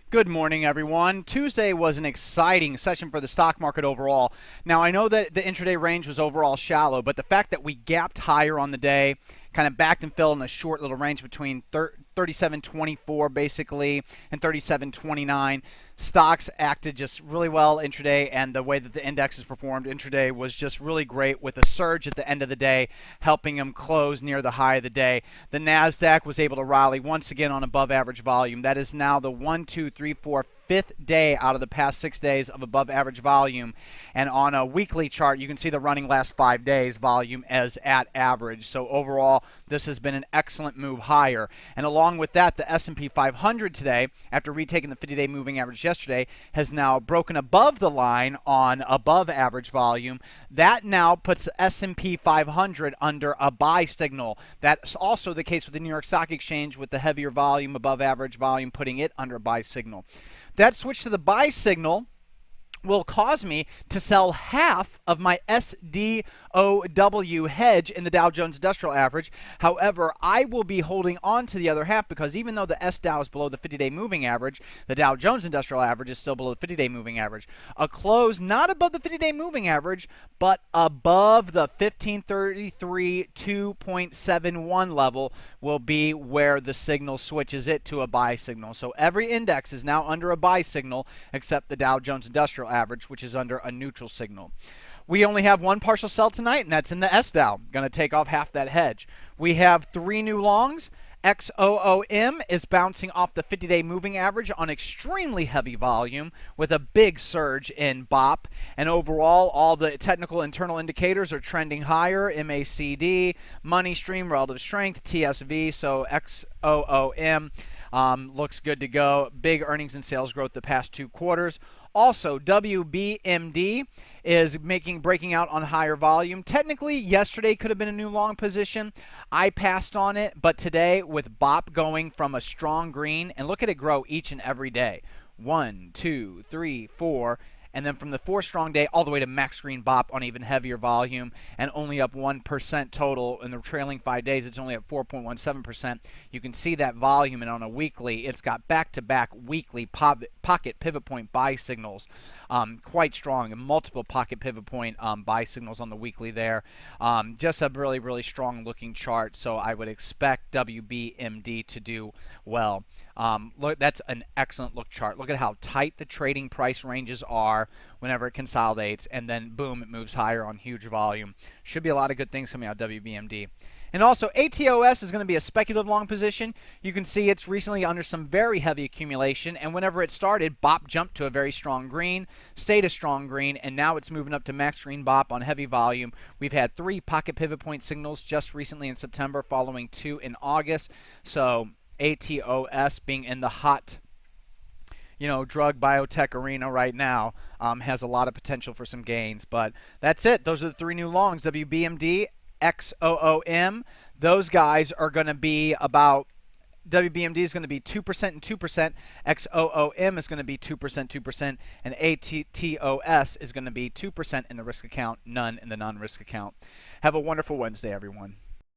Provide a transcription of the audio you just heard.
Good morning, everyone. Tuesday was an exciting session for the stock market overall. Now, I know that the intraday range was overall shallow, but the fact that we gapped higher on the day, kind of backed and fell in a short little range between 37.24 basically and 37.29. Stocks acted just really well intraday, and the way that the indexes performed intraday was just really great with a surge at the end of the day, helping them close near the high of the day. The NASDAQ was able to rally once again on above average volume. That is now the 1, 2, 3, 4, fifth day out of the past 6 days of above average volume. And on a weekly chart, you can see the running last 5 days volume as at average. So overall, this has been an excellent move higher. And along with that, the S&P 500 today, after retaking the 50-day moving average yesterday, has now broken above the line on above average volume. That now puts the S&P 500 under a buy signal. That's also the case with the New York Stock Exchange, with the heavier volume, above average volume, putting it under a buy signal. That switch to the buy signal will cause me to sell half of my SDOW hedge in the Dow Jones Industrial Average. However, I will be holding on to the other half because even though the SDOW is below the 50-day moving average, the Dow Jones Industrial Average is still below the 50-day moving average. A close not above the 50-day moving average, but above the 1533 2.71 level will be where the signal switches it to a buy signal. So every index is now under a buy signal except the Dow Jones Industrial Average, which is under a neutral signal. We only have one partial sell tonight, and that's in the SDOW. Going to take off half that hedge. We have 3 new longs. XOOM is bouncing off the 50-day moving average on extremely heavy volume with a big surge in BOP. And overall, all the technical internal indicators are trending higher. MACD, money stream, relative strength, TSV, so XOOM looks good to go. Big earnings and sales growth the past 2 quarters. Also, WBMD is breaking out on higher volume. Technically, yesterday could have been a new long position. I passed on it, but today with BOP going from a strong green, and look at it grow each and every day. 1, 2, 3, 4. And then from the 4 strong day all the way to max green BOP on even heavier volume, and only up 1% total in the trailing 5 days. It's only up 4.17%. You can see that volume, and on a weekly, it's got back-to-back weekly pocket pivot point buy signals, quite strong, and multiple pocket pivot point buy signals on the weekly there. Just a really, really strong looking chart, so I would expect WBMD to do well. Look, that's an excellent look chart. Look at how tight the trading price ranges are whenever it consolidates, and then boom, it moves higher on huge volume. Should be a lot of good things coming out of WBMD. And also, ATOS is going to be a speculative long position. You can see it's recently under some very heavy accumulation, and whenever it started, BOP jumped to a very strong green, stayed a strong green, and now it's moving up to max green BOP on heavy volume. We've had 3 pocket pivot point signals just recently in September, following 2 in August. So ATOS being in the hot drug biotech arena right now has a lot of potential for some gains. But that's it. Those are the 3 new longs. WBMD, XOOM. Those guys are going to be about, WBMD is going to be 2% and 2%. XOOM is going to be 2%, 2%. And ATOS is going to be 2% in the risk account, none in the non-risk account. Have a wonderful Wednesday, everyone.